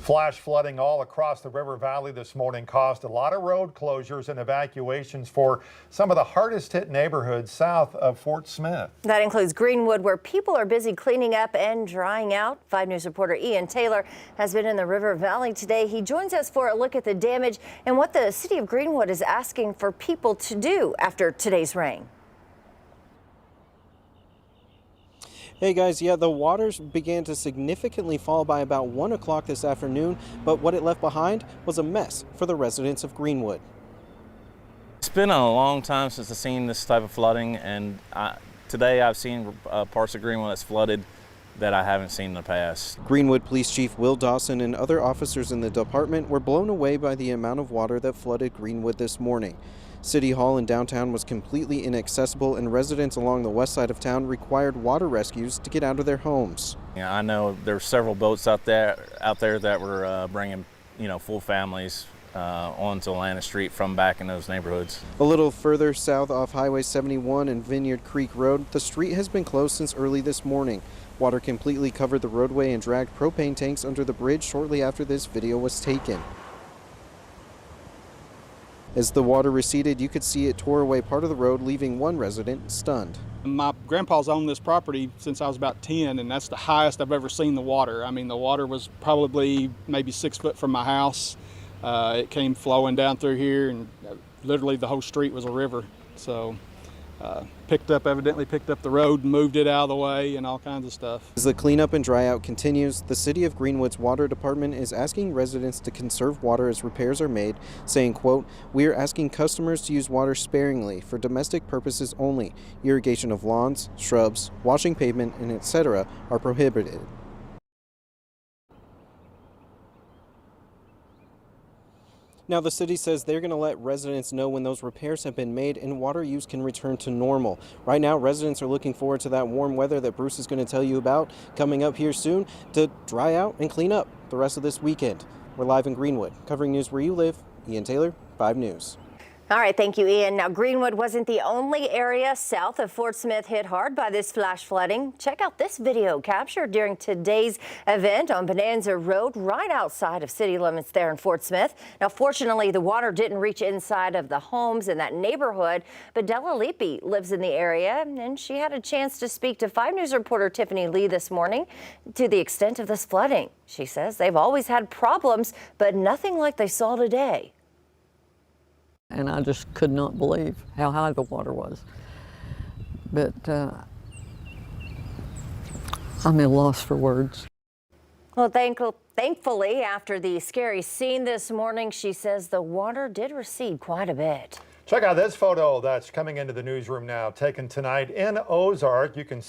Flash flooding all across the river valley this morning caused a lot of road closures and evacuations for some of the hardest hit neighborhoods south of Fort Smith. That includes Greenwood, where people are busy cleaning up and drying out. 5 News reporter Ian Taylor has been in the river valley today. He joins us for a look at the damage and what the city of Greenwood is asking for people to do after today's rain. Hey guys, yeah, the waters began to significantly fall by about 1 o'clock this afternoon, but what it left behind was a mess for the residents of Greenwood. It's been a long time since I've seen this type of flooding, and today I've seen parts of Greenwood that's flooded that I haven't seen in the past. Greenwood Police Chief Will Dawson and other officers in the department were blown away by the amount of water that flooded Greenwood this morning. City Hall in downtown was completely inaccessible, and residents along the west side of town required water rescues to get out of their homes. Yeah, I know there's several boats out there that were bringing, full families onto Atlantic Street from back in those neighborhoods. A little further south off Highway 71 and Vineyard Creek Road, the street has been closed since early this morning. Water completely covered the roadway and dragged propane tanks under the bridge shortly after this video was taken. As the water receded, you could see it tore away part of the road, leaving one resident stunned. My grandpa's owned this property since I was about 10, and that's the highest I've ever seen the water. I mean, the water was probably maybe 6 foot from my house. It came flowing down through here, and literally the whole street was a river. So evidently picked up the road and moved it out of the way and all kinds of stuff. As the cleanup and dry out continues, the City of Greenwood's water department is asking residents to conserve water as repairs are made, saying, quote, "We are asking customers to use water sparingly for domestic purposes only. Irrigation of lawns, shrubs, washing pavement, and etc. are prohibited." Now, the city says they're going to let residents know when those repairs have been made and water use can return to normal. Right now, residents are looking forward to that warm weather that Bruce is going to tell you about coming up here soon to dry out and clean up the rest of this weekend. We're live in Greenwood, covering news where you live. Ian Taylor, 5 News. All right, thank you, Ian. Now, Greenwood wasn't the only area south of Fort Smith hit hard by this flash flooding. Check out this video captured during today's event on Bonanza Road, right outside of city limits there in Fort Smith. Now, fortunately, the water didn't reach inside of the homes in that neighborhood, but DELLA lives in the area, and she had a chance to speak to 5 News reporter Tiffany Lee this morning to the extent of this flooding. She says they've always had problems, but nothing like they saw today. And I just could not believe how high the water was. But I'm at a loss for words. Well, thankfully, after the scary scene this morning, she says the water did recede quite a bit. Check out this photo that's coming into the newsroom now, taken tonight in Ozark. You can